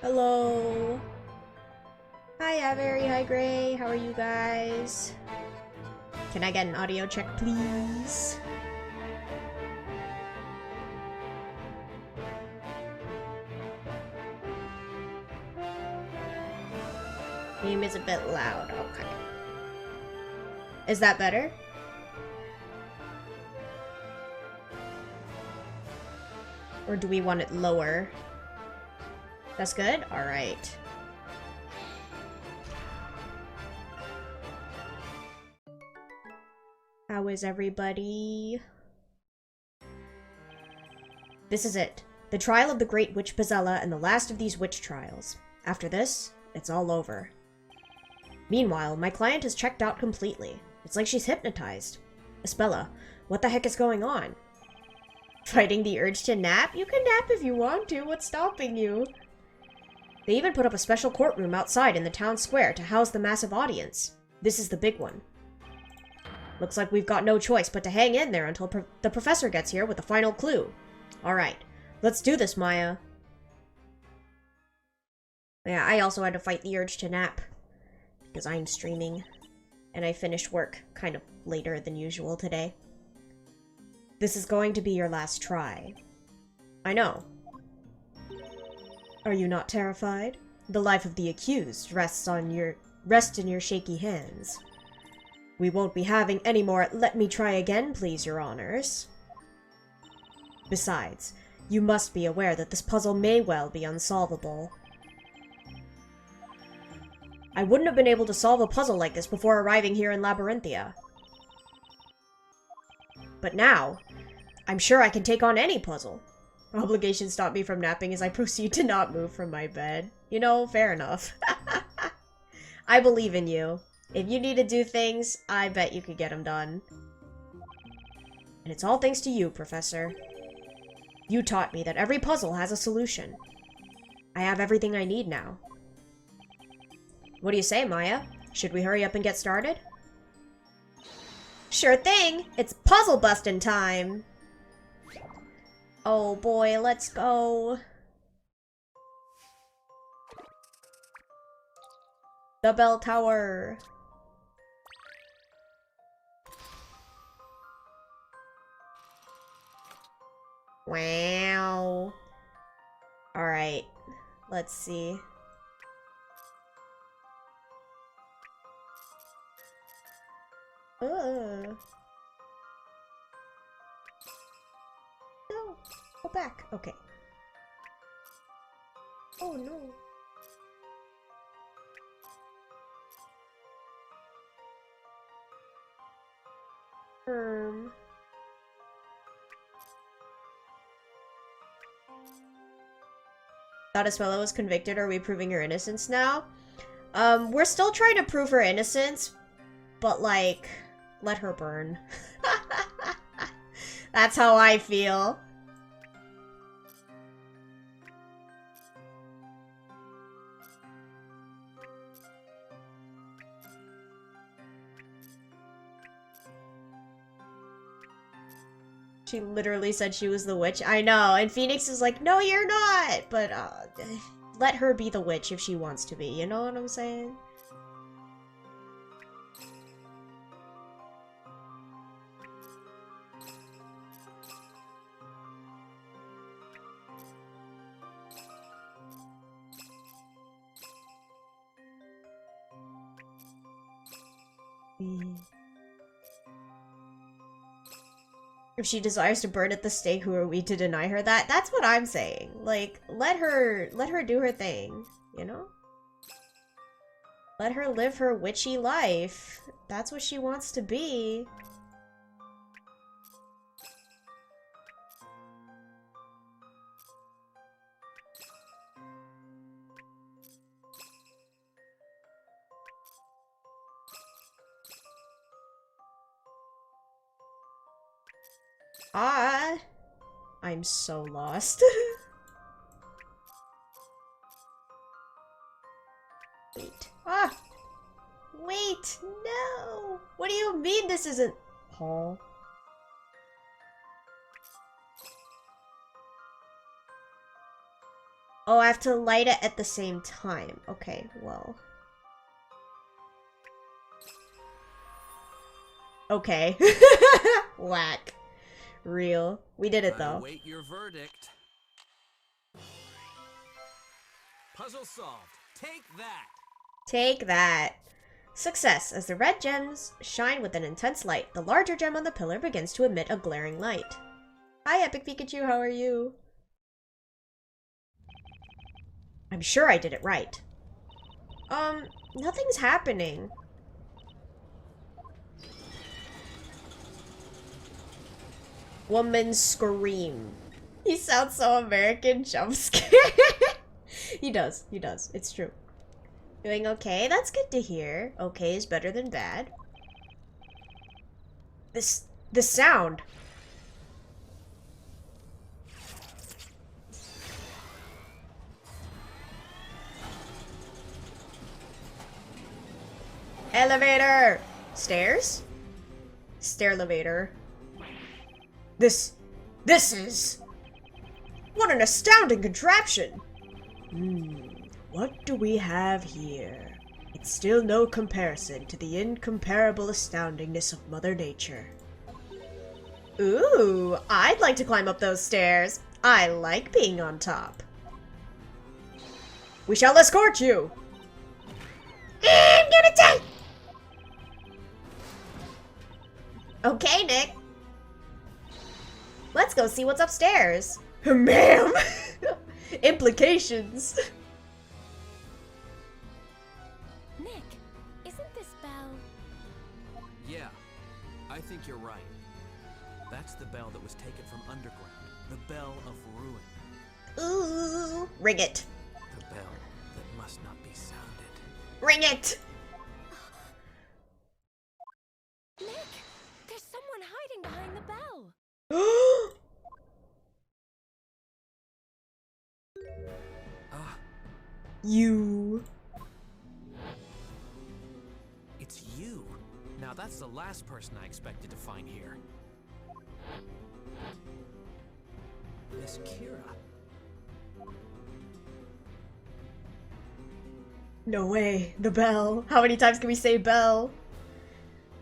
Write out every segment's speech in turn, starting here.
Hello. Hi, Avery. Hi, Gray. How are you guys? Can I get an audio check, please? Name is a bit loud. Okay. Is that better? Or do we want it lower? That's good? Alright. How is everybody? This is it. The trial of the great witch Pazella and the last of these witch trials. After this, it's all over. Meanwhile, my client is checked out completely. It's like she's hypnotized. Espella, what the heck is going on? Fighting the urge to nap? You can nap if you want to. What's stopping you? They even put up a special courtroom outside in the town square to house the massive audience. This is the big one. Looks like we've got no choice but to hang in there until the professor gets here with the final clue. Alright, let's do this, Maya. Yeah, I also had to fight the urge to nap. Because I'm streaming. And I finished work kind of later than usual today. This is going to be your last try. I know. Are you not terrified? The life of the accused rests in your shaky hands. We won't be having any more "let me try again, please, your honors." Besides, you must be aware that this puzzle may well be unsolvable. I wouldn't have been able to solve a puzzle like this before arriving here in Labyrinthia. But now, I'm sure I can take on any puzzle. Obligations stop me from napping as I proceed to not move from my bed. You know, fair enough. I believe in you. If you need to do things, I bet you could get them done. And it's all thanks to you, Professor. You taught me that every puzzle has a solution. I have everything I need now. What do you say, Maya? Should we hurry up and get started? Sure thing! It's puzzle busting time! Oh boy, let's go. The bell tower. Wow. Alright. Let's see. No. Go back. Okay. Oh no. Thought Esmella was convicted. Are we proving her innocence now? We're still trying to prove her innocence, but like, let her burn. That's how I feel. She literally said she was the witch. I know, and Phoenix is like, no, you're not! But, let her be the witch if she wants to be, you know what I'm saying? If she desires to burn at the stake, who are we to deny her that? That's what I'm saying. Like, let her do her thing, you know? Let her live her witchy life. That's what she wants to be. I'm so lost. Wait. Wait, no! What do you mean this isn't Paul? Oh, I have to light it at the same time. Okay, well. Okay. Whack. Real. We did it, though. Await your verdict. Puzzle solved. Take that. Take that. Success. As the red gems shine with an intense light, the larger gem on the pillar begins to emit a glaring light. Hi, Epic Pikachu. How are you? I'm sure I did it right. Nothing's happening. Woman scream. He sounds so American. Jump scare. He does. It's true. Doing okay? That's good to hear. Okay is better than bad. The sound. Elevator! Stairs? Stair-levator. This is... What an astounding contraption! What do we have here? It's still no comparison to the incomparable astoundingness of Mother Nature. Ooh, I'd like to climb up those stairs. I like being on top. We shall escort you! I'm gonna die! Okay, Nick. Let's go see what's upstairs. Ma'am! Implications. Nick, isn't this bell? Yeah, I think you're right. That's the bell that was taken from underground. The bell of ruin. Ooh, ring it. The bell that must not be sounded. Ring it! Nick, there's someone hiding behind the bell. Ah, You. it's you. Now that's the last person I expected to find here. Miss Kira. No way. The bell. How many times can we say bell?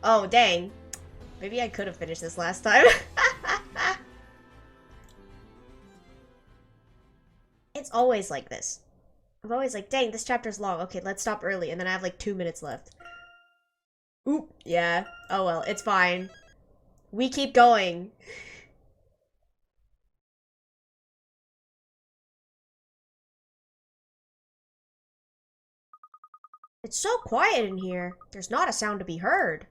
Oh, dang. Maybe I could have finished this last time. It's always like this. I'm always like, dang, this chapter's long. Okay, let's stop early. And then I have like 2 minutes left. Oop. Yeah. Oh well, it's fine. We keep going. It's so quiet in here. There's not a sound to be heard.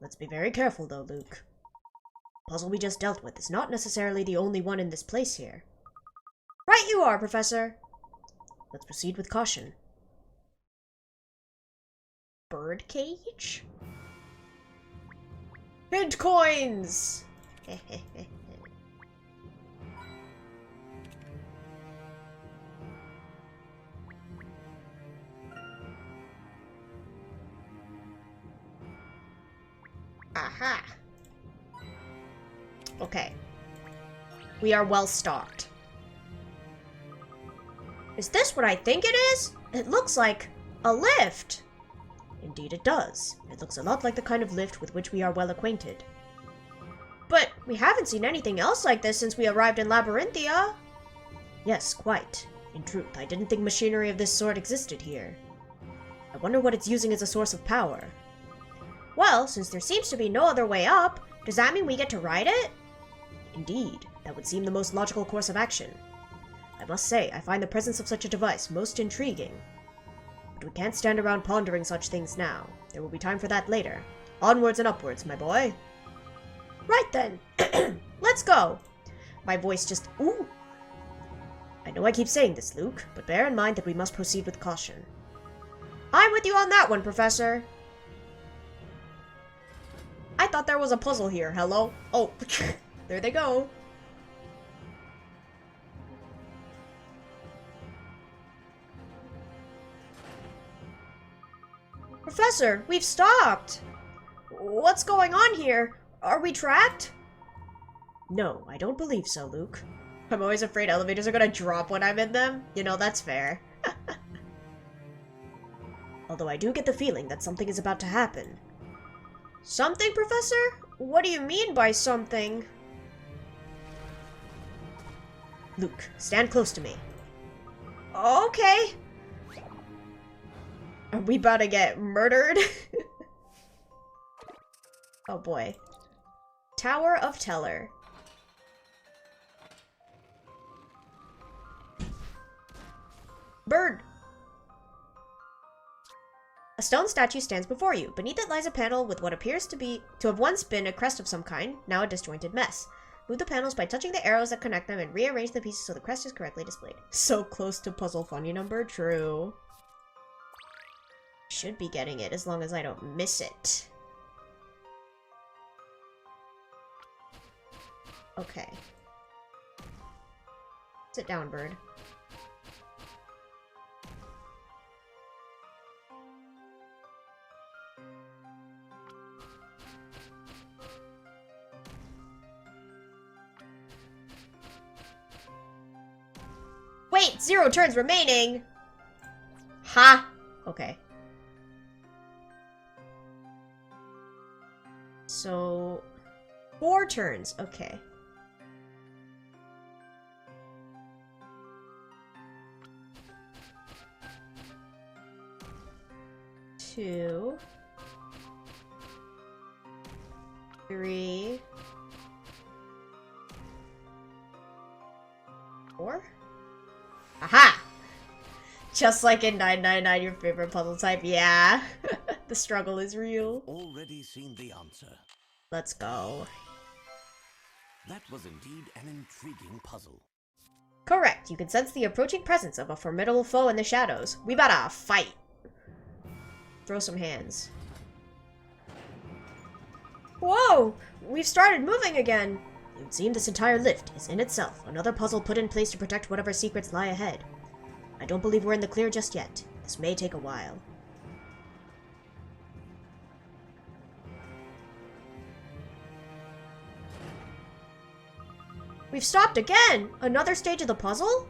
Let's be very careful though, Luke. The puzzle we just dealt with is not necessarily the only one in this place here. Right you are, Professor. Let's proceed with caution. Birdcage? Hint coins! Aha! Okay. We are well stocked. Is this what I think it is? It looks like a lift. Indeed it does. It looks a lot like the kind of lift with which we are well acquainted. But we haven't seen anything else like this since we arrived in Labyrinthia. Yes, quite. In truth, I didn't think machinery of this sort existed here. I wonder what it's using as a source of power. Well, since there seems to be no other way up, does that mean we get to ride it? Indeed, that would seem the most logical course of action. I must say, I find the presence of such a device most intriguing. But we can't stand around pondering such things now. There will be time for that later. Onwards and upwards, my boy. Right then. Let's go. My voice just... Ooh. I know I keep saying this, Luke, but bear in mind that we must proceed with caution. I'm with you on that one, Professor. I thought there was a puzzle here. Hello? Oh, there they go. Professor, we've stopped. What's going on here? Are we trapped? No, I don't believe so, Luke. I'm always afraid elevators are gonna drop when I'm in them. You know, that's fair. Although I do get the feeling that something is about to happen. Something, Professor? What do you mean by something? Luke, stand close to me. Okay. Are we about to get murdered? Oh boy. Tower of Teller. Bird! A stone statue stands before you. Beneath it lies a panel with what appears to have once been a crest of some kind, now a disjointed mess. Move the panels by touching the arrows that connect them and rearrange the pieces so the crest is correctly displayed. So close to puzzle funny number, true. Should be getting it as long as I don't miss it. Okay. Sit down, bird. Wait, 0 turns remaining! Ha! Okay. So... 4 turns, okay. Two, 3, 4. Aha! Just like in 999, your favorite puzzle type. Yeah. The struggle is real. Already seen the answer. Let's go. That was indeed an intriguing puzzle. Correct. You can sense the approaching presence of a formidable foe in the shadows. We bout to fight. Throw some hands. Whoa! We've started moving again! It would seem this entire lift is in itself another puzzle put in place to protect whatever secrets lie ahead. I don't believe we're in the clear just yet. This may take a while. We've stopped again! Another stage of the puzzle?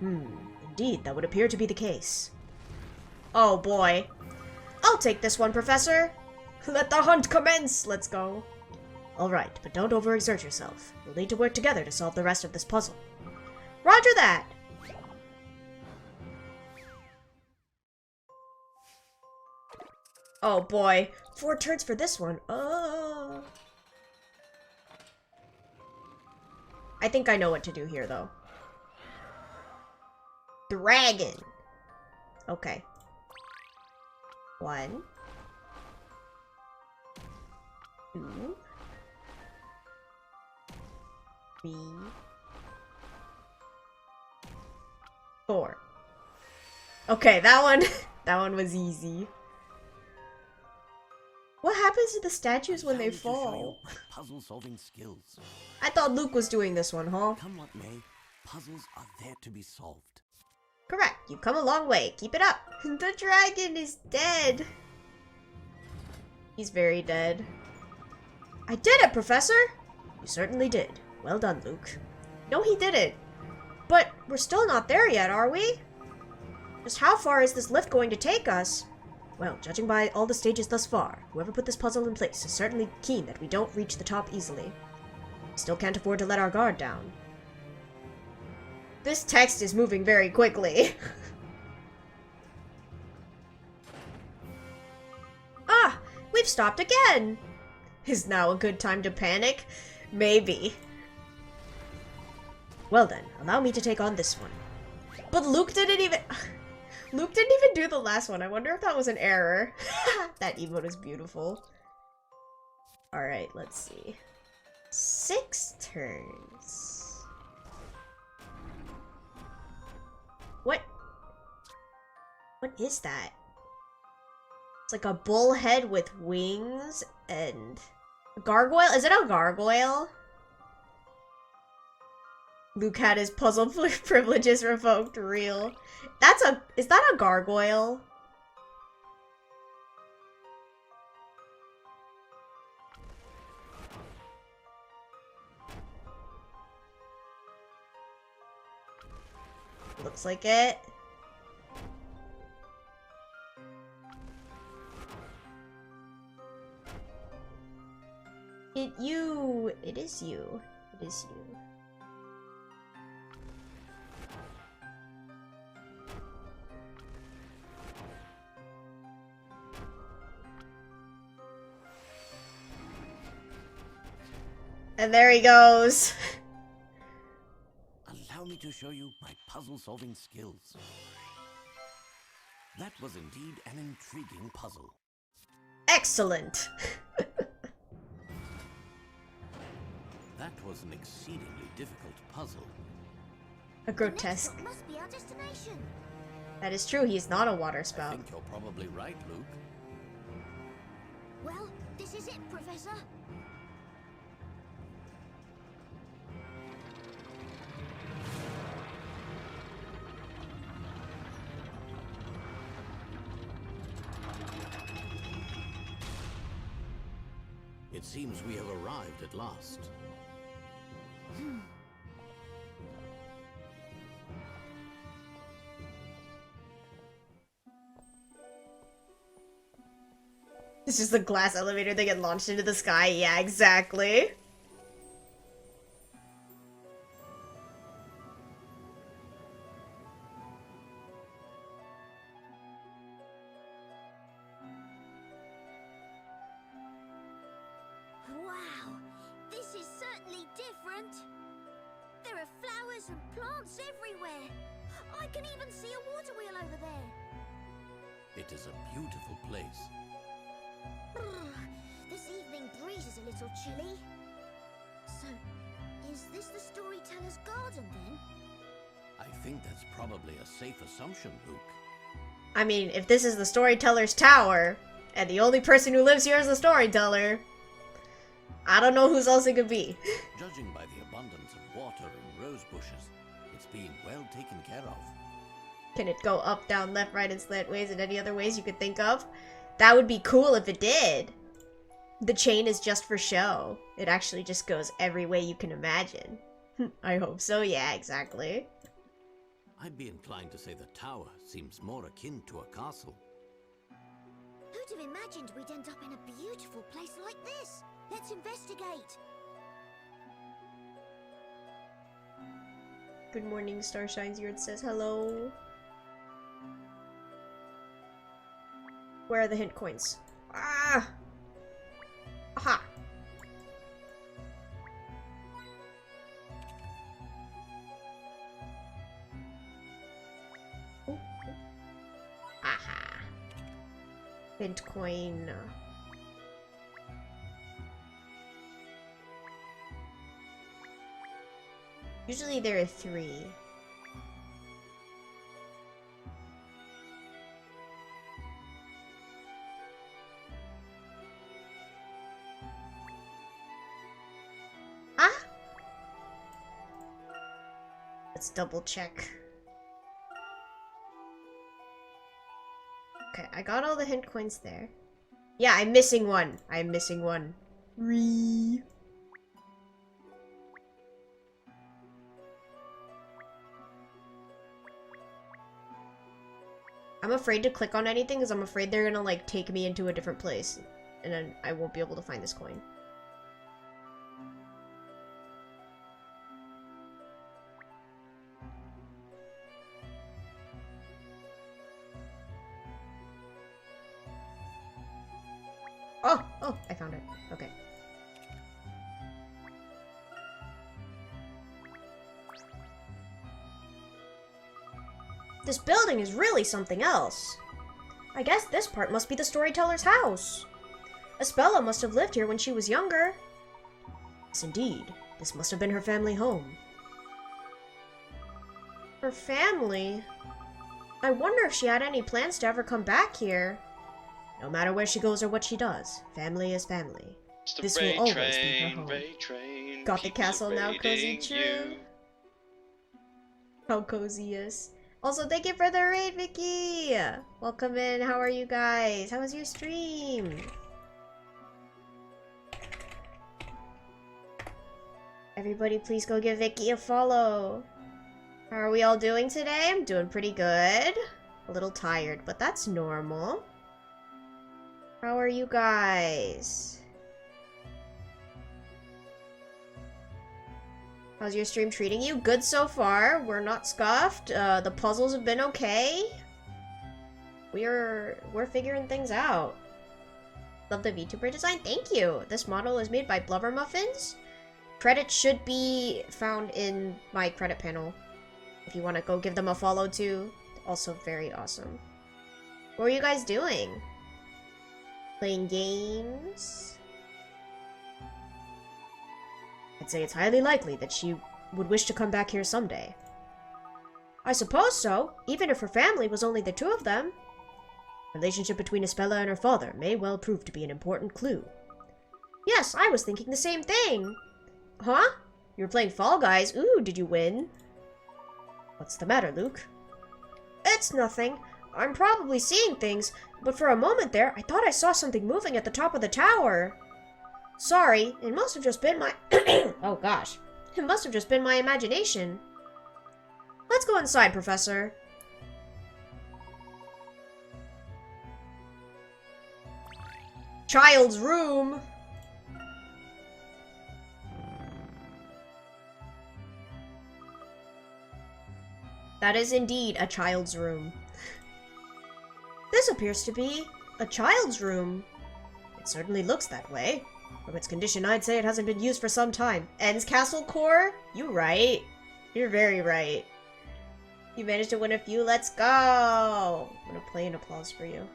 Indeed, that would appear to be the case. Oh boy. I'll take this one, Professor. Let the hunt commence! Let's go. Alright, but don't overexert yourself. We'll need to work together to solve the rest of this puzzle. Roger that! Oh boy. 4 turns for this one. I think I know what to do here, though. Dragon! Okay. 1, 2, 3, 4. Okay, that one was easy. What happens to the statues when they Time to show fall? your puzzle-solving skills. I thought Luke was doing this one, huh? Come what may, puzzles are there to be solved. Correct. You've come a long way. Keep it up. The dragon is dead. He's very dead. I did it, Professor! You certainly did. Well done, Luke. No, he didn't. But we're still not there yet, are we? Just how far is this lift going to take us? Well, judging by all the stages thus far, whoever put this puzzle in place is certainly keen that we don't reach the top easily. Still can't afford to let our guard down. This text is moving very quickly. Ah! We've stopped again! Is now a good time to panic? Maybe. Well then, allow me to take on this one. But Luke didn't even do the last one. I wonder if that was an error. That emote is beautiful. Alright, let's see. 6 turns. What is that? It's like a bullhead with wings and... Gargoyle? Is it a gargoyle? Luke had his puzzle privileges revoked. Real. Is that a gargoyle? Looks like it. It is you. It is you. And there he goes. Allow me to show you my puzzle-solving skills. That was indeed an intriguing puzzle. Excellent. That was an exceedingly difficult puzzle. A grotesque. The next stop must be our destination. That is true, he's not a water I spout. think you're probably right, Luke. Well, this is it, Professor. It seems we have arrived at last. It's just a glass elevator that get launched into the sky. Yeah, exactly. Wow, this is certainly different. There are flowers and plants everywhere. I can even see a water wheel over there. It is a beautiful place. This evening breeze is a little chilly. So, is this the Storyteller's garden then? I think that's probably a safe assumption, Luke. I mean, if this is the Storyteller's tower, and the only person who lives here is the Storyteller, I don't know who's else it could be. Judging by the abundance of water and rose bushes, it's being well taken care of. Can it go up, down, left, right, and slant ways, and any other ways you could think of? That would be cool if it did. The chain is just for show. It actually just goes every way you can imagine. I hope so, yeah, exactly. I'd be inclined to say the tower seems more akin to a castle. Who'd have imagined we'd end up in a beautiful place like this? Let's investigate. Good morning, Starshine Zero says hello. Where are the hint coins? Ah! Aha! Ooh, ooh. Aha! Hint coin. Usually there are 3. Ah! Let's double check. Okay, I got all the hint coins there. Yeah, I'm missing one. I'm missing one. Ree. I'm afraid to click on anything because I'm afraid they're gonna like take me into a different place and then I won't be able to find this coin. Oh, I found it. Okay. This building is really something else. I guess this part must be the Storyteller's house. Espella must have lived here when she was younger. Yes, indeed. This must have been her family home. Her family? I wonder if she had any plans to ever come back here. No matter where she goes or what she does, family is family. This will always be her home. Got the castle now, cozy true. How cozy is. Also, thank you for the raid, Vicky! Welcome in, how are you guys? How was your stream? Everybody please go give Vicky a follow. How are we all doing today? I'm doing pretty good. A little tired, but that's normal. How are you guys? How's your stream treating you? Good so far. We're not scuffed. The puzzles have been okay. We're figuring things out. Love the VTuber design. Thank you. This model is made by Blubber Muffins. Credits should be found in my credit panel. If you want to go give them a follow too. Also very awesome. What were you guys doing? Playing games? I'd say it's highly likely that she would wish to come back here someday. I suppose so, even if her family was only the two of them. The relationship between Espella and her father may well prove to be an important clue. Yes, I was thinking the same thing. Huh? You were playing Fall Guys. Ooh, did you win? What's the matter, Luke? It's nothing. I'm probably seeing things, but for a moment there, I thought I saw something moving at the top of the tower. Sorry, it must have just been my... oh gosh. It must have just been my imagination. Let's go inside, Professor. Child's room. That is indeed a child's room. This appears to be a child's room. It certainly looks that way. From its condition, I'd say it hasn't been used for some time. Ends Castle Core? You right. You're very right. You managed to win a few. Let's go! I'm gonna play an applause for you.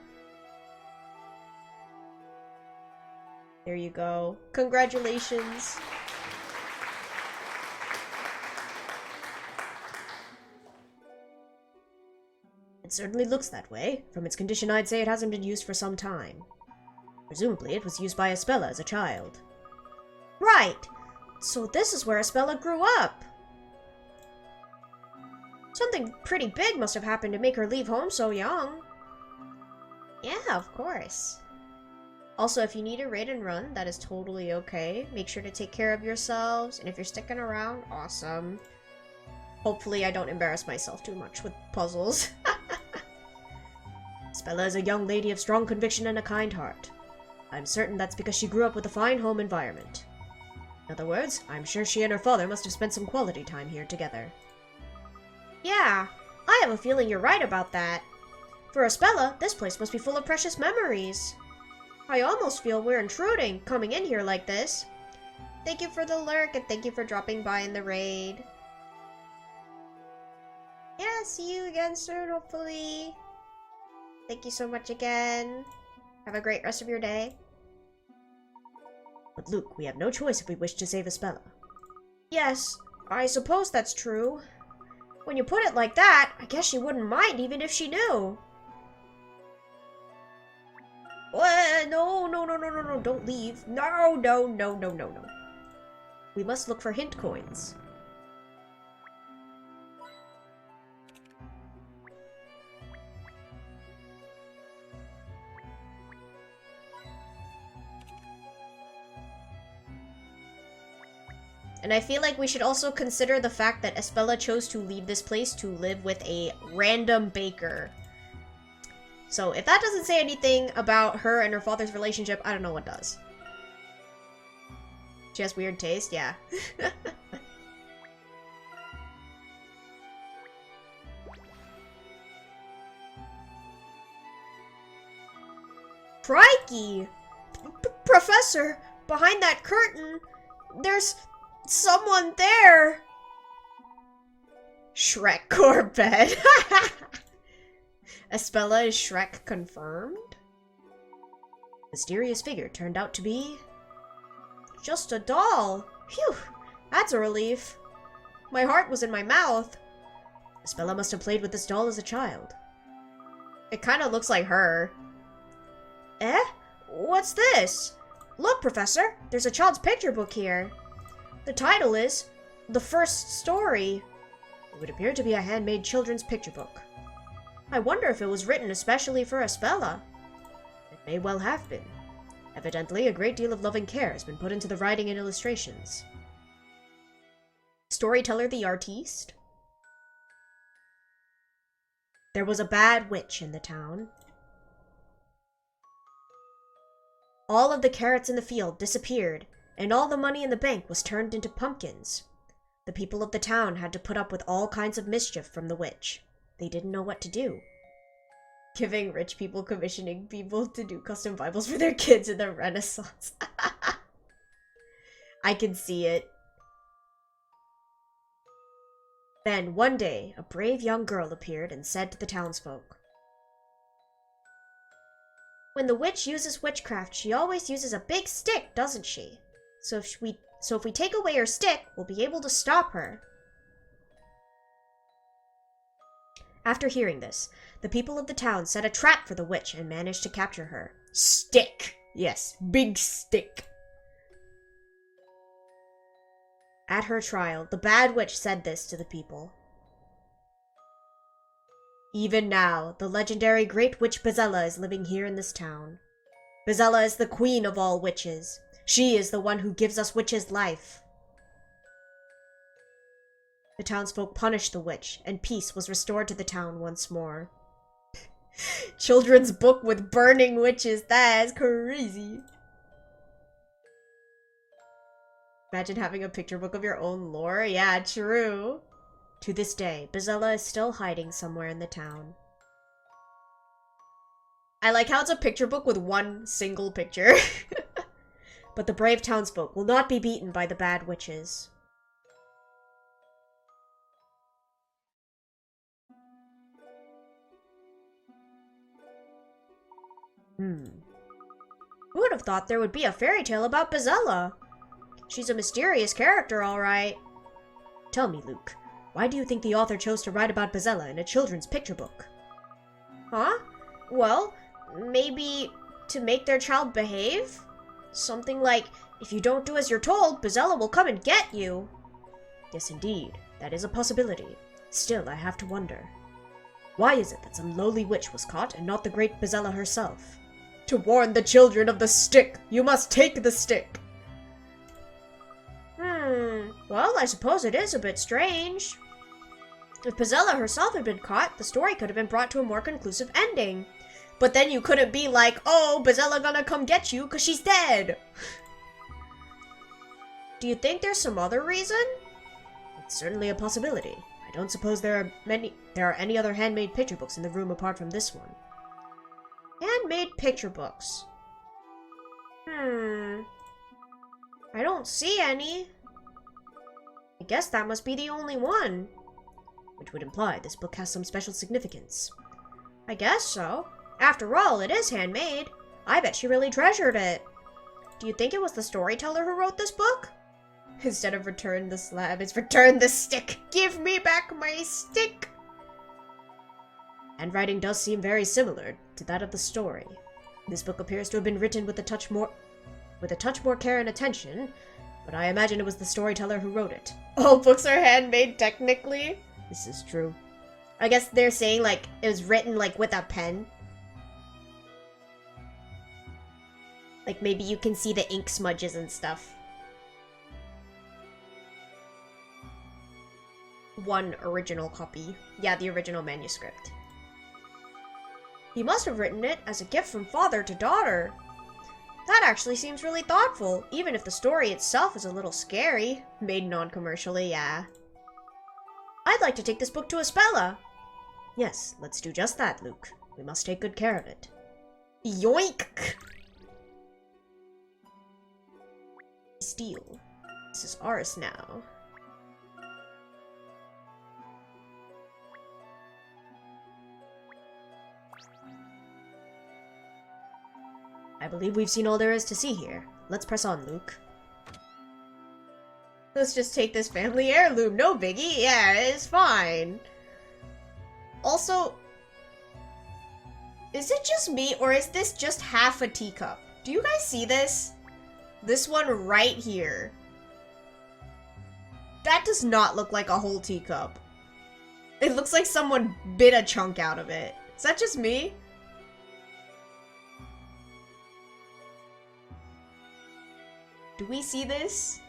There you go. Congratulations. It certainly looks that way. From its condition, I'd say it hasn't been used for some time. Presumably, it was used by Espella as a child. Right! So this is where Espella grew up! Something pretty big must have happened to make her leave home so young. Yeah, of course. Also, if you need a raid and run, that is totally okay. Make sure to take care of yourselves, and if you're sticking around, awesome. Hopefully I don't embarrass myself too much with puzzles. Espella is a young lady of strong conviction and a kind heart. I'm certain that's because she grew up with a fine home environment. In other words, I'm sure she and her father must have spent some quality time here together. Yeah, I have a feeling you're right about that. For Espella, this place must be full of precious memories. I almost feel we're intruding, coming in here like this. Thank you for the lurk, and thank you for dropping by in the raid. Yeah, see you again soon, hopefully. Thank you so much again. Have a great rest of your day. But Luke, we have no choice if we wish to save Espella. Yes, I suppose that's true. When you put it like that, I guess she wouldn't mind even if she knew. No, don't leave. No. We must look for hint coins. And I feel like we should also consider the fact that Espella chose to leave this place to live with a random baker. So if that doesn't say anything about her and her father's relationship, I don't know what does. She has weird taste? Yeah. Crikey! Professor, behind that curtain, there's someone there! Shrek Corbett. Espella is Shrek confirmed? Mysterious figure turned out to be... just a doll. Phew, that's a relief. My heart was in my mouth. Espella must have played with this doll as a child. It kind of looks like her. Eh? What's this? Look, Professor, there's a child's picture book here. The title is The First Story. It would appear to be a handmade children's picture book. I wonder if it was written especially for Espella. It may well have been. Evidently, a great deal of loving care has been put into the writing and illustrations. Storyteller the artiste? There was a bad witch in the town. All of the carrots in the field disappeared, and all the money in the bank was turned into pumpkins. The people of the town had to put up with all kinds of mischief from the witch. They didn't know what to do. Giving rich people commissioning people to do custom Bibles for their kids in the Renaissance. I can see it. Then, one day, a brave young girl appeared and said to the townsfolk, "When the witch uses witchcraft, she always uses a big stick, doesn't she? So if we take away her stick, we'll be able to stop her." After hearing this, the people of the town set a trap for the witch and managed to capture her. Stick! Yes, big stick. At her trial, the bad witch said this to the people. "Even now, the legendary Great Witch Bezella is living here in this town. Bezella is the queen of all witches. She is the one who gives us witches life." The townsfolk punished the witch, and peace was restored to the town once more. Children's book with burning witches, that's crazy. Imagine having a picture book of your own lore. Yeah, true. To this day, Bezella is still hiding somewhere in the town. I like how it's a picture book with one single picture. But the brave townsfolk will not be beaten by the bad witches. Who would have thought there would be a fairy tale about Bezella? She's a mysterious character, all right. Tell me, Luke, why do you think the author chose to write about Bezella in a children's picture book? Huh? Well, maybe to make their child behave? Something like, if you don't do as you're told, Bezella will come and get you. Yes, indeed. That is a possibility. Still, I have to wonder. Why is it that some lowly witch was caught and not the great Bezella herself? To warn the children of the stick! You must take the stick! Well, I suppose it is a bit strange. If Bezella herself had been caught, the story could have been brought to a more conclusive ending. But then you couldn't be like, oh, Bezella gonna come get you because she's dead. Do you think there's some other reason? It's certainly a possibility. I don't suppose there are any other handmade picture books in the room apart from this one. Handmade picture books. I don't see any. I guess that must be the only one. Which would imply this book has some special significance. I guess so. After all, it is handmade. I bet she really treasured it. Do you think it was the storyteller who wrote this book? Instead of return the slab, it's return the stick. Give me back my stick. Handwriting does seem very similar to that of the story. This book appears to have been written with a touch more care and attention, but I imagine it was the storyteller who wrote it. All books are handmade, technically. This is true. I guess they're saying, like, it was written, like, with a pen. Like, maybe you can see the ink smudges and stuff. One original copy. Yeah, the original manuscript. He must have written it as a gift from father to daughter. That actually seems really thoughtful, even if the story itself is a little scary. Made non-commercially, yeah. I'd like to take this book to Espella. Yes, let's do just that, Luke. We must take good care of it. Yoink! Steal. This is ours now. I believe we've seen all there is to see here. Let's press on, Luke. Let's just take this family heirloom. No biggie. Yeah, it's fine. Also, is it just me or is this just half a teacup? Do you guys see this? This one right here. That does not look like a whole teacup. It looks like someone bit a chunk out of it. Is that just me? Do we see this?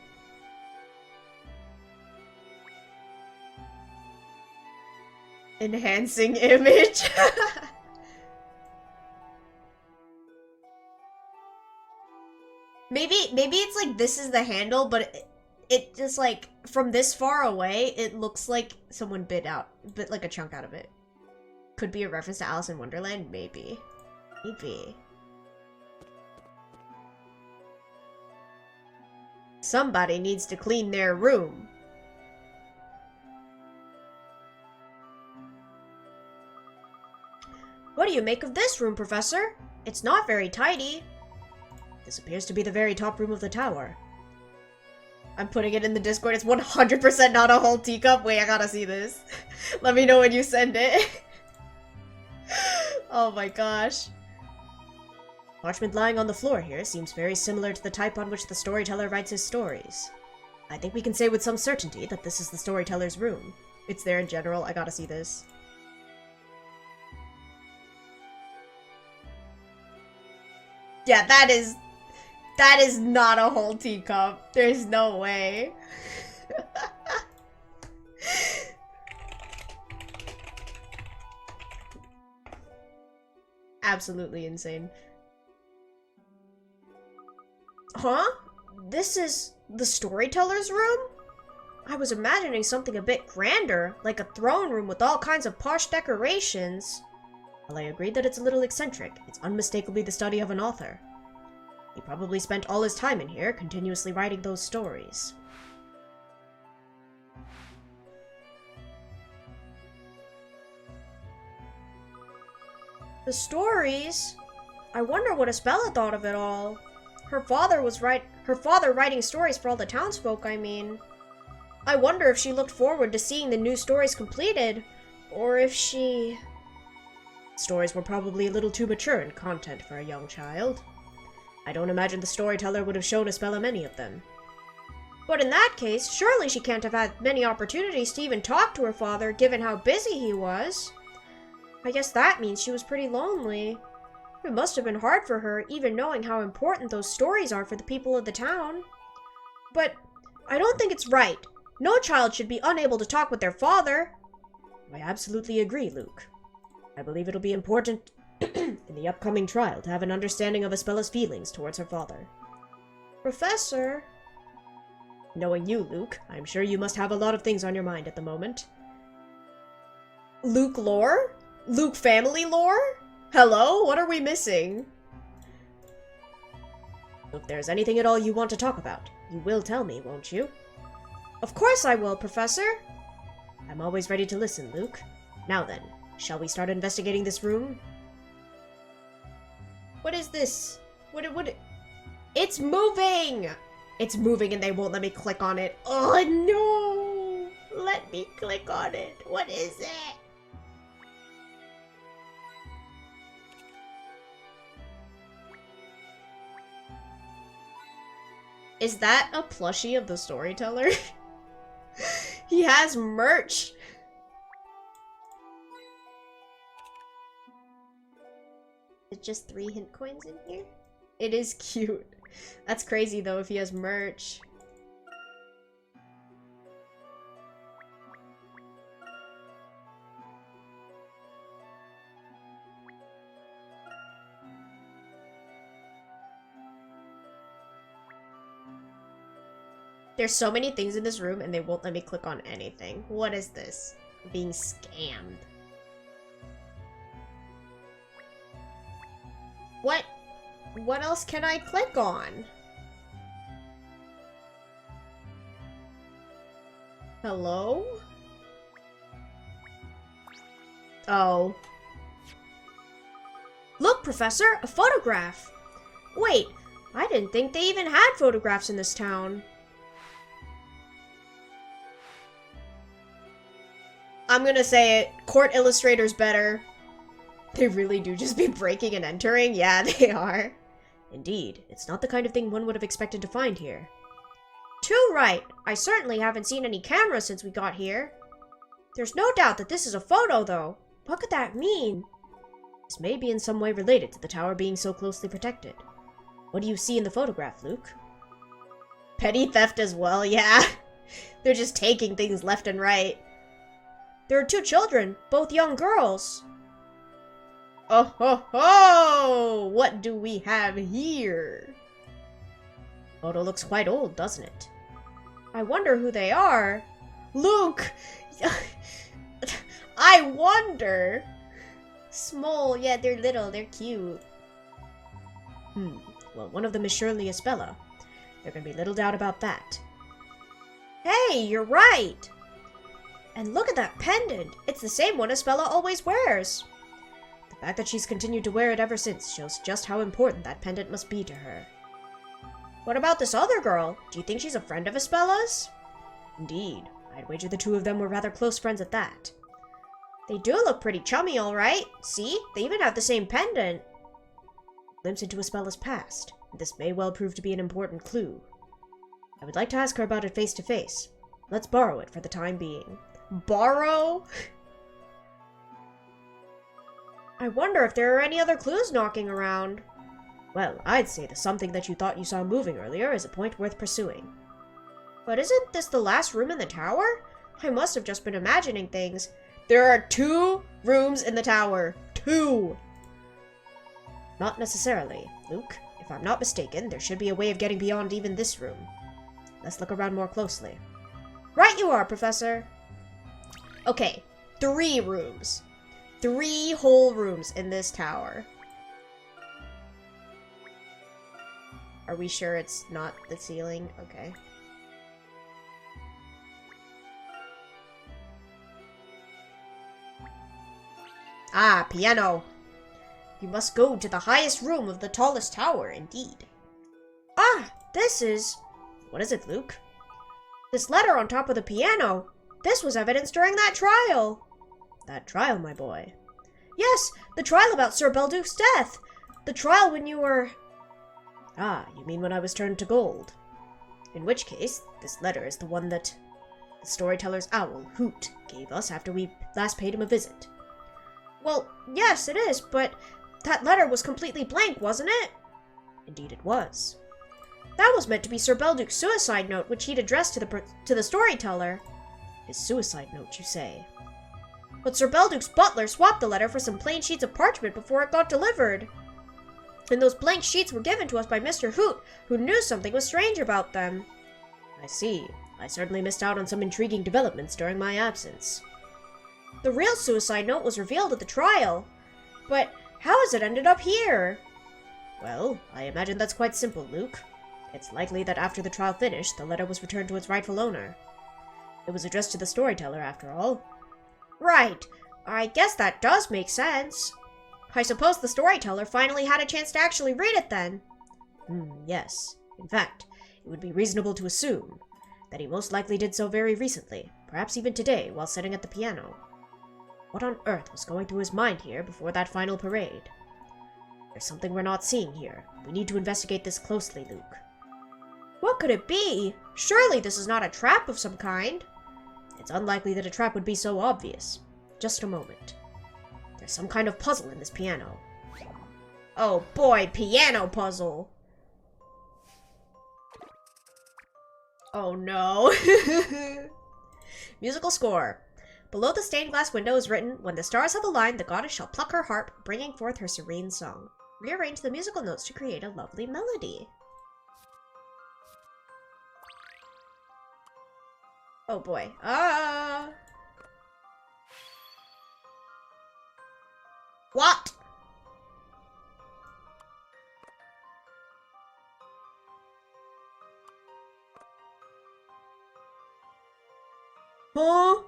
Enhancing image. Maybe it's like this is the handle, but it just like from this far away, it looks like someone bit like a chunk out of it. Could be a reference to Alice in Wonderland, maybe. Maybe. Somebody needs to clean their room. What do you make of this room, Professor? It's not very tidy. This appears to be the very top room of the tower. I'm putting it in the Discord. It's 100% not a whole teacup. Wait, I gotta see this. Let me know when you send it. Oh my gosh. Parchment lying on the floor here seems very similar to the type on which the storyteller writes his stories. I think we can say with some certainty that this is the storyteller's room. It's there in general. I gotta see this. Yeah, that is not a whole teacup. There's no way. Absolutely insane. Huh? This is the storyteller's room? I was imagining something a bit grander, like a throne room with all kinds of posh decorations. While I agree that it's a little eccentric, it's unmistakably the study of an author. He probably spent all his time in here, continuously writing those stories. The stories? I wonder what Espella thought of it all. Her father writing stories for all the townsfolk, I mean. I wonder if she looked forward to seeing the new stories completed, or if she... Stories were probably a little too mature in content for a young child. I don't imagine the storyteller would have shown Espella many of them. But in that case, surely she can't have had many opportunities to even talk to her father, given how busy he was. I guess that means she was pretty lonely. It must have been hard for her, even knowing how important those stories are for the people of the town. But I don't think it's right. No child should be unable to talk with their father. I absolutely agree, Luke. I believe it'll be important in the upcoming trial to have an understanding of Espella's feelings towards her father. Professor? Knowing you, Luke, I'm sure you must have a lot of things on your mind at the moment. Luke lore? Luke family lore? Hello? What are we missing? If there's anything at all you want to talk about, you will tell me, won't you? Of course I will, Professor. I'm always ready to listen, Luke. Now then, shall we start investigating this room? What is this? What? It's moving! It's moving and they won't let me click on it. Oh no! Let me click on it. What is it? Is that a plushie of the storyteller? He has merch! There's just 3 hint coins in here? It is cute. That's crazy though if he has merch. There's so many things in this room and they won't let me click on anything. What is this? I'm being scammed. What else can I click on? Hello? Oh. Look, Professor! A photograph! Wait, I didn't think they even had photographs in this town. I'm gonna say it. Court illustrators better. They really do just be breaking and entering? Yeah, they are. Indeed, it's not the kind of thing one would have expected to find here. Too right. I certainly haven't seen any cameras since we got here. There's no doubt that this is a photo, though. What could that mean? This may be in some way related to the tower being so closely protected. What do you see in the photograph, Luke? Petty theft as well, yeah. They're just taking things left and right. There are 2 children, both young girls. Oh ho ho! What do we have here? Photo looks quite old, doesn't it? I wonder who they are. Luke! I wonder! Smol, yeah, they're little, they're cute. Well, one of them is surely Isabella. There can be little doubt about that. Hey, you're right! And look at that pendant! It's the same one Isabella always wears! The fact that she's continued to wear it ever since shows just how important that pendant must be to her. What about this other girl? Do you think she's a friend of Isabella's? Indeed. I'd wager the 2 of them were rather close friends at that. They do look pretty chummy, alright. See? They even have the same pendant. Glimpse into Isabella's past. This may well prove to be an important clue. I would like to ask her about it face to face. Let's borrow it for the time being. Borrow? I wonder if there are any other clues knocking around. Well, I'd say the something that you thought you saw moving earlier is a point worth pursuing. But isn't this the last room in the tower? I must have just been imagining things. There are 2 rooms in the tower. 2! Not necessarily, Luke. If I'm not mistaken, there should be a way of getting beyond even this room. Let's look around more closely. Right you are, Professor! Okay, 3 rooms. 3 whole rooms in this tower. Are we sure it's not the ceiling? Okay. Ah, piano! You must go to the highest room of the tallest tower, indeed. Ah, this is... What is it, Luke? This letter on top of the piano. This was evidence during that trial. That trial, my boy. Yes, the trial about Sir Belduke's death. The trial when you were... Ah, you mean when I was turned to gold. In which case, this letter is the one that the storyteller's owl, Hoot, gave us after we last paid him a visit. Well, yes, it is, but that letter was completely blank, wasn't it? Indeed it was. That was meant to be Sir Belduke's suicide note, which he'd addressed to the storyteller. His suicide note, you say? But Sir Belduke's butler swapped the letter for some plain sheets of parchment before it got delivered. And those blank sheets were given to us by Mr. Hoot, who knew something was strange about them. I see. I certainly missed out on some intriguing developments during my absence. The real suicide note was revealed at the trial. But how has it ended up here? Well, I imagine that's quite simple, Luke. It's likely that after the trial finished, the letter was returned to its rightful owner. It was addressed to the storyteller, after all. Right. I guess that does make sense. I suppose the storyteller finally had a chance to actually read it then. Yes. In fact, it would be reasonable to assume that he most likely did so very recently, perhaps even today, while sitting at the piano. What on earth was going through his mind here before that final parade? There's something we're not seeing here. We need to investigate this closely, Luke. What could it be? Surely this is not a trap of some kind. It's unlikely that a trap would be so obvious. Just a moment. There's some kind of puzzle in this piano. Oh boy, piano puzzle! Oh no. Musical score. Below the stained glass window is written, "When the stars have aligned, the goddess shall pluck her harp, bringing forth her serene song. Rearrange the musical notes to create a lovely melody." Oh boy. What? Huh?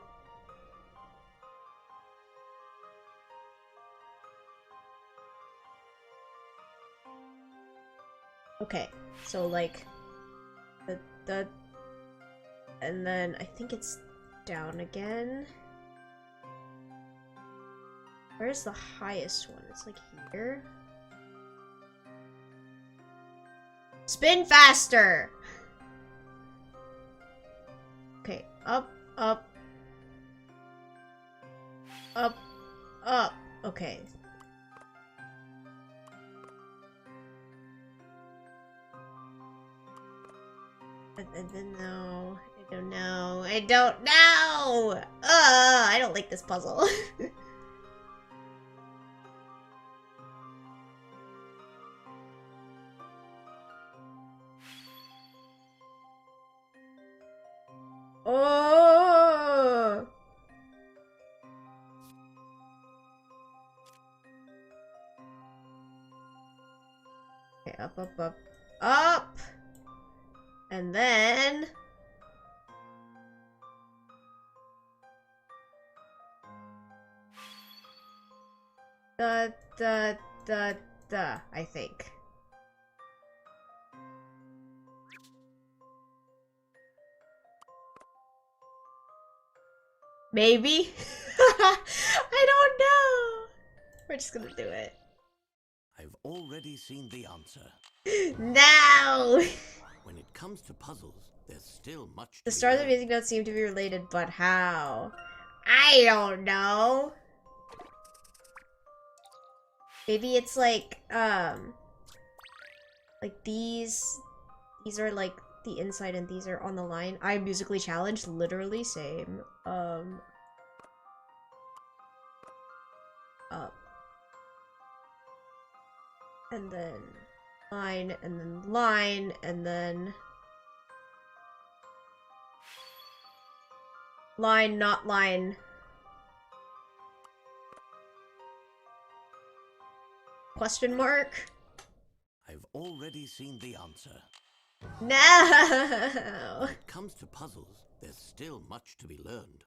Okay, so like the and then I think it's down again. Where's the highest one? It's like here. Spin faster! Okay, up, up, up, up. Okay. And then now it I don't know. I don't know! I don't like this puzzle. Oh! Okay, up, up, up, up! And then... I think. Maybe? I don't know! We're just gonna do it. I've already seen the answer. No! When it comes to puzzles, there's still much The to stars be of music notes seem to be related, but how? I don't know. Maybe it's like these are like the inside and these are on the line. I'm musically challenged, literally same. Up. And then line, and then line, and then line, not line. Question mark? I've already seen the answer. No! When it comes to puzzles, there's still much to be learned.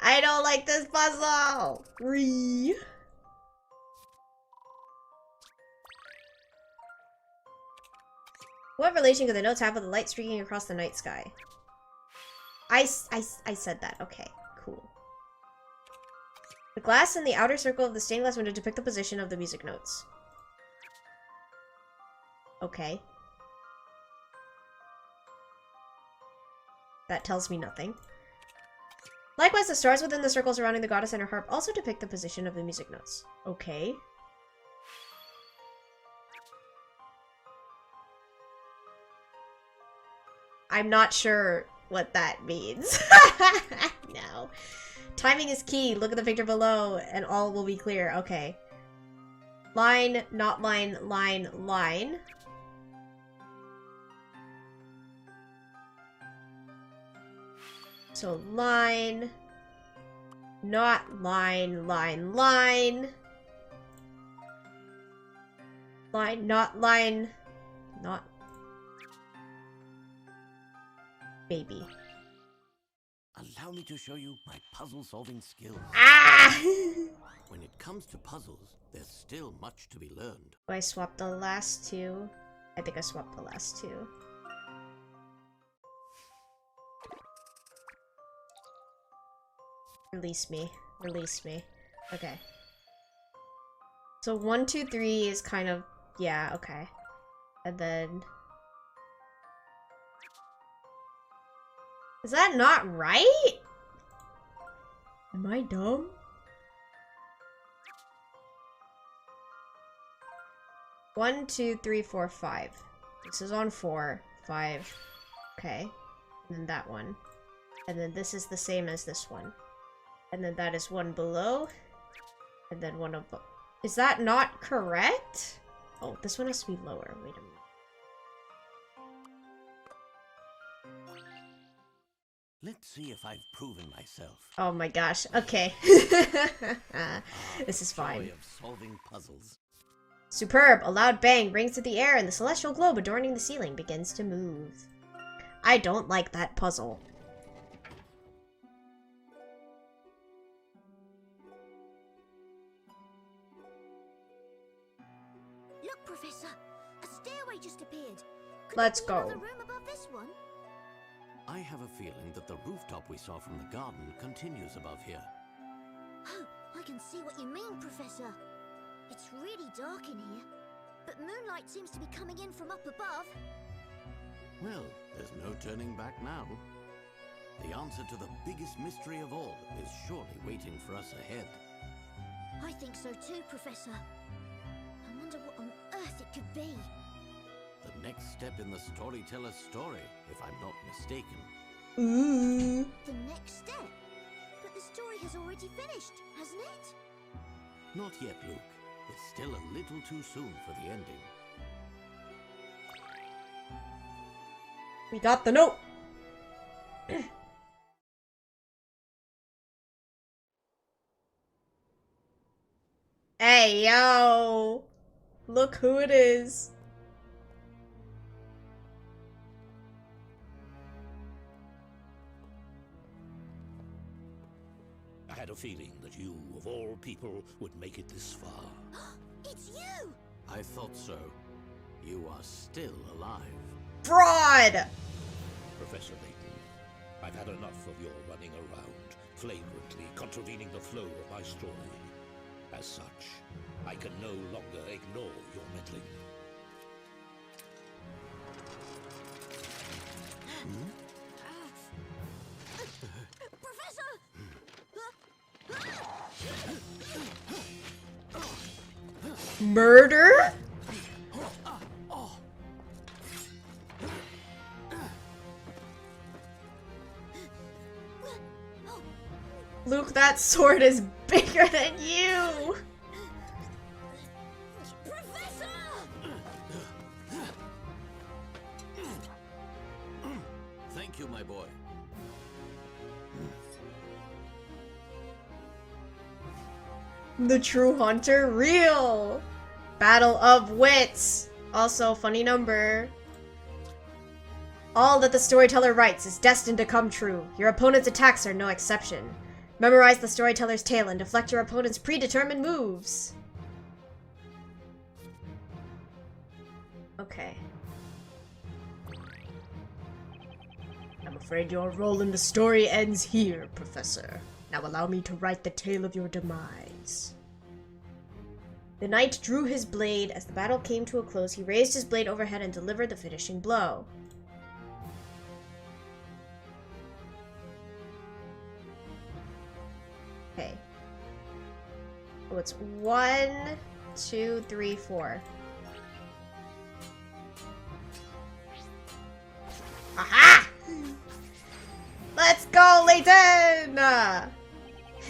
I don't like this puzzle! Ree. What relation could the notes have with the light streaking across the night sky? I said that. Okay, cool. The glass in the outer circle of the stained glass window depict the position of the music notes. Okay. That tells me nothing. Likewise, the stars within the circle surrounding the goddess and her harp also depict the position of the music notes. Okay. I'm not sure what that means. No. Timing is key. Look at the picture below and all will be clear. Okay. Line, not line, line, line. So line, not line, line, line. Line, not line, not. Maybe. Allow me to show you my puzzle-solving skills. Ah! When it comes to puzzles, there's still much to be learned. Do I swap the last two? I think I swapped the last two. Release me. Release me. Okay. So 1, 2, 3 is kind of... yeah, okay. And then... is that not right? Am I dumb? One, 2, 3, 4, 5. This is on 4, 5. Okay. And then that one. And then this is the same as this one. And then that is one below. And then one above. Is that not correct? Oh, this one has to be lower. Wait a minute. Let's see if I've proven myself. Oh my gosh. Okay. This is fine. Joy of solving puzzles. Superb! A loud bang rings through the air and the celestial globe adorning the ceiling begins to move. I don't like that puzzle. Look, Professor! A stairway just appeared. Could Let's there be go. another room above this one? I have a feeling that the rooftop we saw from the garden continues above here. Oh, I can see what you mean, Professor. It's really dark in here, but moonlight seems to be coming in from up above. Well, there's no turning back now. The answer to the biggest mystery of all is surely waiting for us ahead. I think so too, Professor. I wonder what on earth it could be. The next step in the Storyteller's story, if I'm not mistaken. Ooh. The next step? But the story has already finished, hasn't it? Not yet, Luke. It's still a little too soon for the ending. We got the note. Hey, yo. Look who it is. I had a feeling that you, of all people, would make it this far. It's you! I thought so. You are still alive. Fraud! Professor Layton, I've had enough of your running around, flagrantly contravening the flow of my story. As such, I can no longer ignore your meddling. Professor! Murder? Luke, that sword is bigger than you! Professor! Thank you, my boy. The true hunter, real! Battle of wits! Also, funny number. All that the storyteller writes is destined to come true. Your opponent's attacks are no exception. Memorize the storyteller's tale and deflect your opponent's predetermined moves. Okay. I'm afraid your role in the story ends here, Professor. Now allow me to write the tale of your demise. The knight drew his blade. As the battle came to a close, he raised his blade overhead and delivered the finishing blow. Okay. Oh, it's 1, 2, 3, 4. Aha! Let's go, Layton!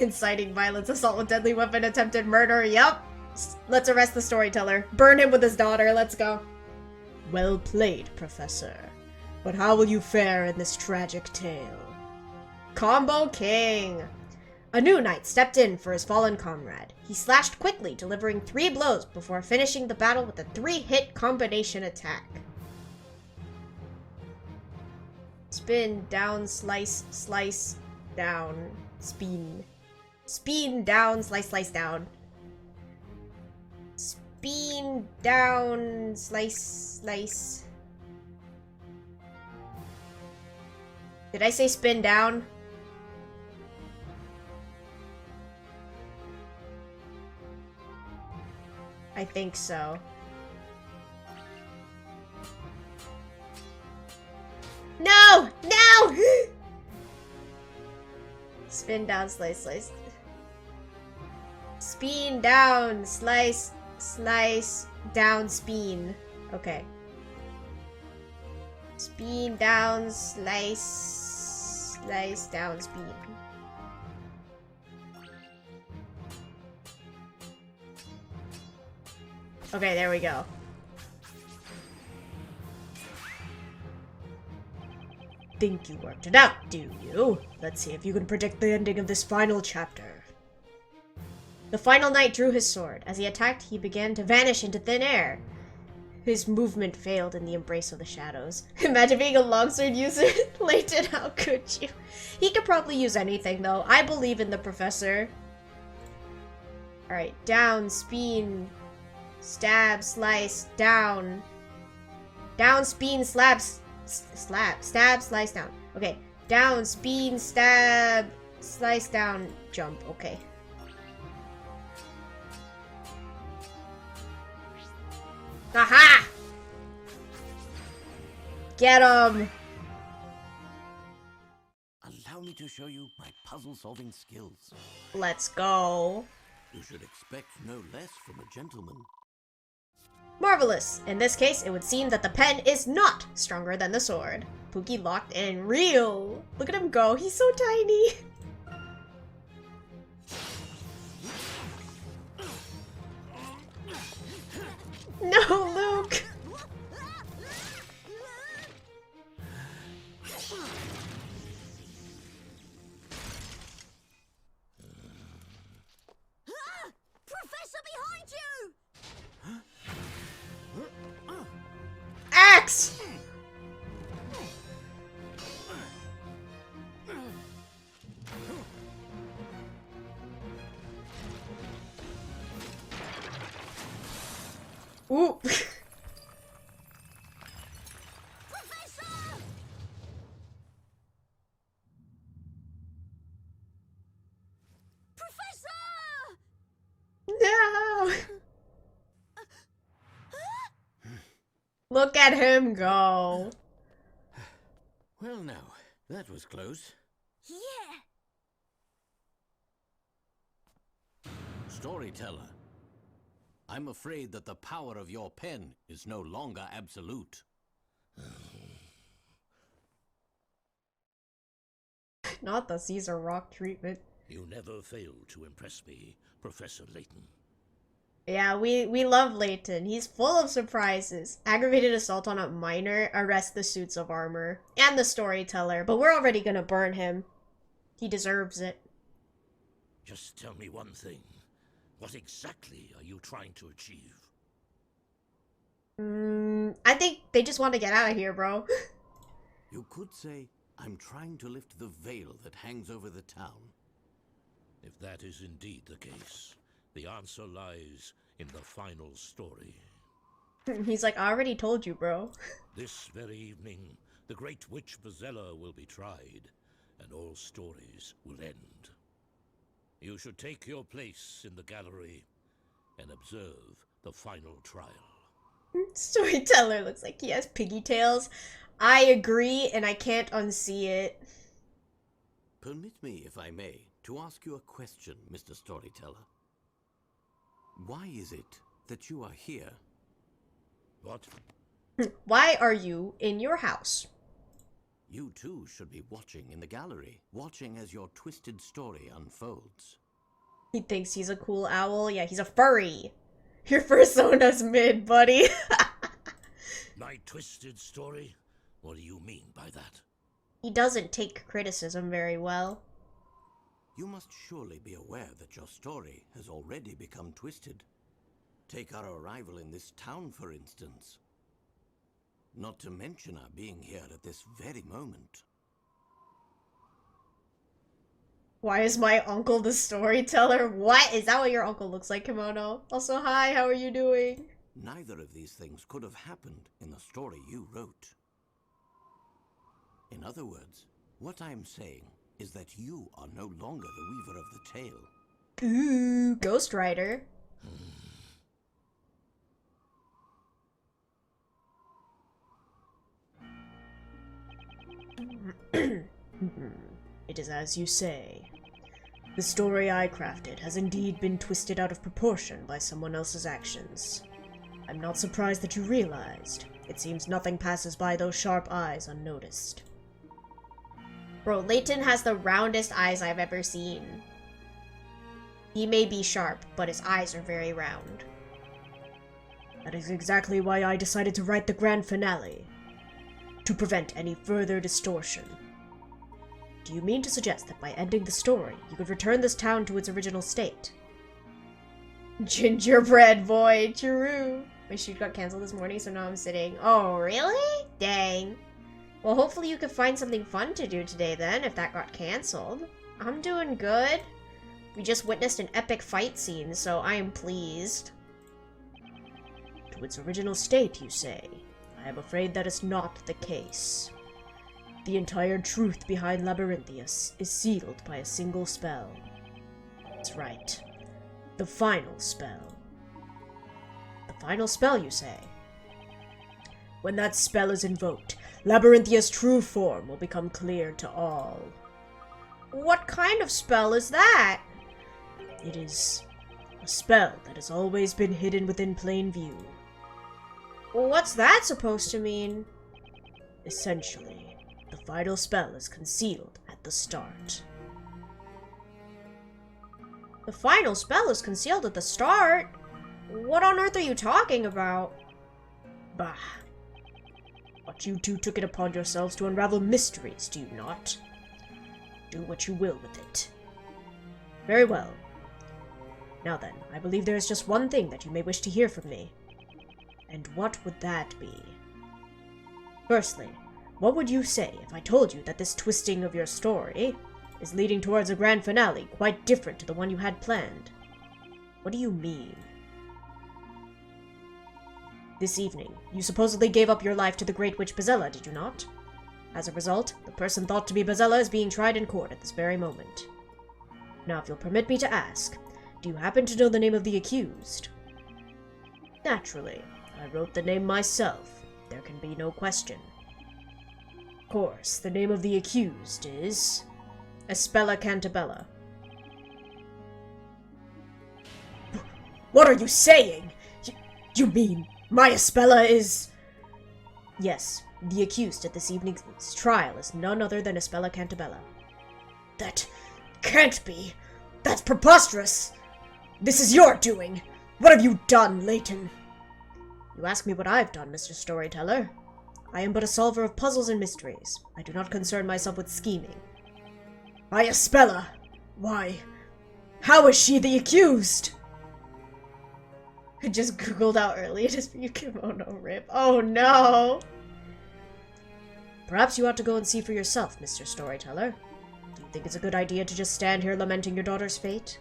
Inciting violence, assault with deadly weapon, attempted murder. Yup. Let's arrest the storyteller. Burn him with his daughter. Let's go. Well played, Professor. But how will you fare in this tragic tale? Combo King! A new knight stepped in for his fallen comrade. He slashed quickly, delivering 3 blows before finishing the battle with a 3-hit combination attack. Spin, down, slice, slice, down, spin. Spin, down, slice, slice, down. Spin, down, slice, slice. Did I say spin down? I think so. No! No! Spin down, slice, slice. Spin down, slice, slice, down, spin. Okay. Spin down, slice, slice, down, spin. Okay, there we go. Think you worked it out, do you? Let's see if you can predict the ending of this final chapter. The final knight drew his sword. As he attacked, he began to vanish into thin air. His movement failed in the embrace of the shadows. Imagine being a longsword user. Layton, how could you? He could probably use anything, though. I believe in the professor. Alright, down, spin, stab, slice, down. Down, spin, slabs. Slab, stab, slice, down. Okay, down, spin, stab, slice, down, jump. Okay. Aha! Get him! Allow me to show you my puzzle-solving skills. Let's go. You should expect no less from a gentleman. Marvelous! In this case, it would seem that the pen is not stronger than the sword. Pookie locked in real. Look at him go, he's so tiny. No, Luke! Professor, behind you! Axe! Ooh. Professor! Professor! No! Look at him go. Well, now, that was close. Yeah. Storyteller, I'm afraid that the power of your pen is no longer absolute. Not the Caesar Rock treatment. You never fail to impress me, Professor Layton. Yeah, we love Layton. He's full of surprises. Aggravated assault on a minor, arrest the suits of armor, and the storyteller. But we're already gonna burn him. He deserves it. Just tell me one thing. What exactly are you trying to achieve? I think they just want to get out of here, bro. You could say, I'm trying to lift the veil that hangs over the town. If that is indeed the case, the answer lies in the final story. He's like, I already told you, bro. This very evening, the great witch Bezella will be tried, and all stories will end. You should take your place in the gallery and observe the final trial. Storyteller looks like he has piggy tails. I agree, and I can't unsee it. Permit me, if I may, to ask you a question, Mr. Storyteller. Why is it that you are here? What? Why are you in your house? You too should be watching in the gallery, watching as your twisted story unfolds. He thinks he's a cool owl. Yeah, he's a furry. Your persona's mid, buddy. My twisted story? What do you mean by that? He doesn't take criticism very well. You must surely be aware that your story has already become twisted. Take our arrival in this town, for instance. Not to mention our being here at this very moment. Why is my uncle the storyteller? What? Is that what your uncle looks like, Kimono? Also, hi, how are you doing? Neither of these things could have happened in the story you wrote. In other words, what I'm saying is that you are no longer the weaver of the tale. Ooh, Ghost Rider. It is as you say. The story I crafted has indeed been twisted out of proportion by someone else's actions. I'm not surprised that you realized. It seems nothing passes by those sharp eyes unnoticed. Bro, Layton has the roundest eyes I've ever seen. He may be sharp, but his eyes are very round. That is exactly why I decided to write the grand finale. To prevent any further distortion. Do you mean to suggest that by ending the story, you could return this town to its original state? Gingerbread boy, true. My shoot got canceled this morning, so now I'm sitting. Oh, really? Dang. Well, hopefully you could find something fun to do today then, if that got canceled. I'm doing good. We just witnessed an epic fight scene, so I am pleased. To its original state, you say? I am afraid that is not the case. The entire truth behind Labyrinthius is sealed by a single spell. That's right. The final spell. The final spell, you say? When that spell is invoked, Labyrinthia's true form will become clear to all. What kind of spell is that? It is a spell that has always been hidden within plain view. What's that supposed to mean? Essentially, the final spell is concealed at the start. The final spell is concealed at the start? What on earth are you talking about? Bah. But you two took it upon yourselves to unravel mysteries, do you not? Do what you will with it. Very well. Now then, I believe there is just one thing that you may wish to hear from me. And what would that be? Firstly, what would you say if I told you that this twisting of your story is leading towards a grand finale quite different to the one you had planned? What do you mean? This evening, you supposedly gave up your life to the Great Witch Bezella, did you not? As a result, the person thought to be Bezella is being tried in court at this very moment. Now, if you'll permit me to ask, do you happen to know the name of the accused? Naturally, I wrote the name myself. There can be no question. Of course, the name of the accused is Espella Cantabella. What are you saying? You mean my Espella is... Yes, the accused at this evening's trial is none other than Espella Cantabella. That can't be. That's preposterous. This is your doing. What have you done, Layton? You ask me what I've done, Mr. Storyteller. I am but a solver of puzzles and mysteries. I do not concern myself with scheming. My Espella! Why? How is she the accused? I just googled out earlier just for you kimono rip. Oh no! Perhaps you ought to go and see for yourself, Mr. Storyteller. Do you think it's a good idea to just stand here lamenting your daughter's fate?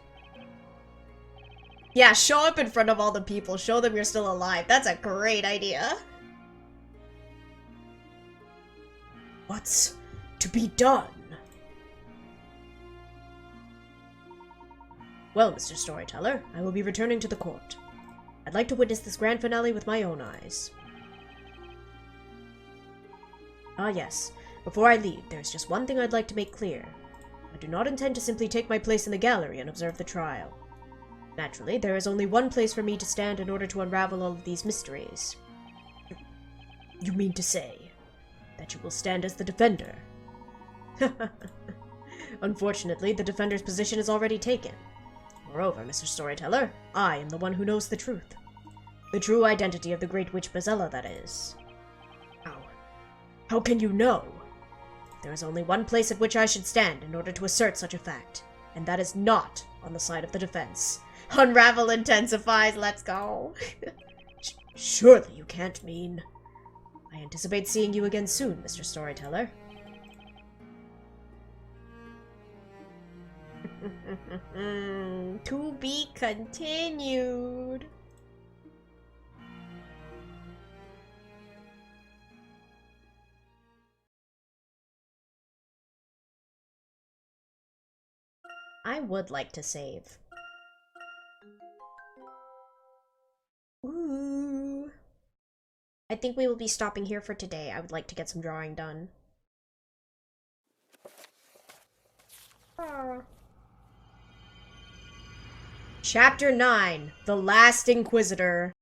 Yeah, show up in front of all the people. Show them you're still alive. That's a great idea. What's to be done? Well, Mr. Storyteller, I will be returning to the court. I'd like to witness this grand finale with my own eyes. Ah, yes. Before I leave, there's just one thing I'd like to make clear. I do not intend to simply take my place in the gallery and observe the trial. Naturally, there is only one place for me to stand in order to unravel all of these mysteries. You mean to say that you will stand as the defender? Unfortunately, the defender's position is already taken. Moreover, Mr. Storyteller, I am the one who knows the truth. The true identity of the Great Witch Bezella, that is. How can you know? There is only one place at which I should stand in order to assert such a fact, and that is not on the side of the defense. Unravel intensifies, let's go. Surely you can't mean... I anticipate seeing you again soon, Mr. Storyteller. To be continued. I would like to save. Ooh. I think we will be stopping here for today. I would like to get some drawing done. Chapter 9, The Last Inquisitor.